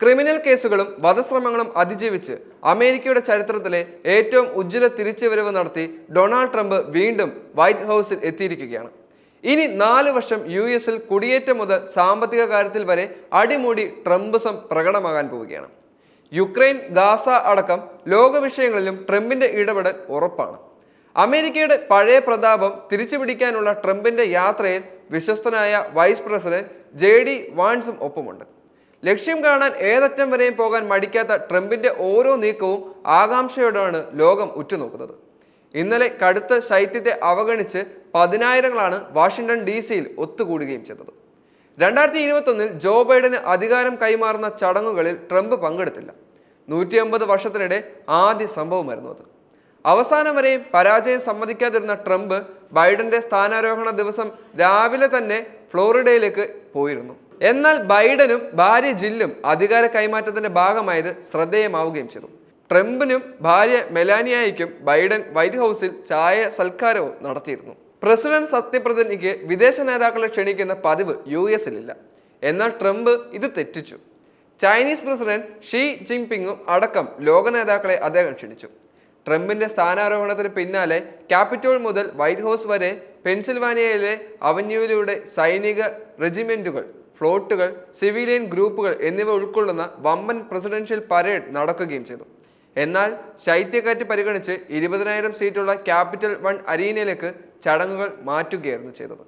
Criminal കേസുകളും വധശ്രമങ്ങളും അതിജീവിച്ച് അമേരിക്കയുടെ ചരിത്രത്തിലെ ഏറ്റവും ഉജ്ജ്വല തിരിച്ചുവരവ് നടത്തി ഡൊണാൾഡ് ട്രംപ് വീണ്ടും വൈറ്റ് ഹൗസിൽ എത്തിയിരിക്കുകയാണ്. ഇനി 4 വർഷം US-ൽ കുടിയേറ്റം മുതൽ സാമ്പത്തിക കാര്യത്തിൽ വരെ അടിമുടി ട്രംപിസം പ്രകടമാകാൻ പോവുകയാണ്. യുക്രൈൻ, ഗാസ അടക്കം ലോക വിഷയങ്ങളിലും ട്രംപിന്റെ ഇടപെടൽ ഉറപ്പാണ്. അമേരിക്കയുടെ പഴയ പ്രതാപം തിരിച്ചുപിടിക്കാനുള്ള ട്രംപിന്റെ യാത്രയിൽ വിശ്വസ്തനായ വൈസ് പ്രസിഡന്റ് JD വാൻസും ഒപ്പമുണ്ട്. ലക്ഷ്യം കാണാൻ ഏതറ്റം വരെയും പോകാൻ മടിക്കാത്ത ട്രംപിന്റെ ഓരോ നീക്കവും ആകാംക്ഷയോടെയാണ് ലോകം ഉറ്റുനോക്കുന്നത്. ഇന്നലെ കടുത്ത ശൈത്യത്തെ അവഗണിച്ച് പതിനായിരങ്ങളാണ് വാഷിംഗ്ടൺ DC-യിൽ ഒത്തുകൂടുകയും ചെയ്തത്. 2021-ൽ ജോ ബൈഡന് അധികാരം കൈമാറുന്ന ചടങ്ങുകളിൽ ട്രംപ് പങ്കെടുത്തില്ല. 150 വർഷത്തിനിടെ ആദ്യ സംഭവമായിരുന്നു അത്. അവസാനം വരെയും പരാജയം സമ്മതിക്കാതിരുന്ന ട്രംപ് ബൈഡന്റെ സ്ഥാനാരോഹണ ദിവസം രാവിലെ തന്നെ ഫ്ലോറിഡയിലേക്ക് പോയിരുന്നു. എന്നാൽ ബൈഡനും ഭാര്യ ജില്ലും അധികാര കൈമാറ്റത്തിന്റെ ഭാഗമായത് ശ്രദ്ധേയമാവുകയും ചെയ്തു. ട്രംപിനും ഭാര്യ മെലാനിയയ്ക്കും ബൈഡൻ വൈറ്റ് ഹൗസിൽ ചായ സൽക്കാരവും നടത്തിയിരുന്നു. പ്രസിഡന്റ് സത്യപ്രതിജ്ഞയ്ക്ക് വിദേശ നേതാക്കളെ ക്ഷണിക്കുന്ന പതിവ് US-ലില്ല. എന്നാൽ ട്രംപ് ഇത് തെറ്റിച്ചു. ചൈനീസ് പ്രസിഡന്റ് ഷീ ജിൻപിങ്ങും അടക്കം ലോക നേതാക്കളെ അദ്ദേഹം ക്ഷണിച്ചു. ട്രംപിന്റെ സ്ഥാനാരോഹണത്തിന് പിന്നാലെ ക്യാപിറ്റോൾ മുതൽ വൈറ്റ് ഹൗസ് വരെ പെൻസിൽവാനിയയിലെ അവന്യൂവിലൂടെ സൈനിക റെജിമെന്റുകൾ, ഫ്ലോട്ടുകൾ, സിവിലിയൻ ഗ്രൂപ്പുകൾ എന്നിവ ഉൾക്കൊള്ളുന്ന വമ്പൻ പ്രസിഡൻഷ്യൽ പരേഡ് നടക്കുകയും ചെയ്തു. എന്നാൽ ശൈത്യക്കാറ്റ് പരിഗണിച്ച് 20,000 സീറ്റുള്ള ക്യാപിറ്റൽ 1 അരീനയിലേക്ക് ചടങ്ങുകൾ മാറ്റുകയായിരുന്നു ചെയ്തത്.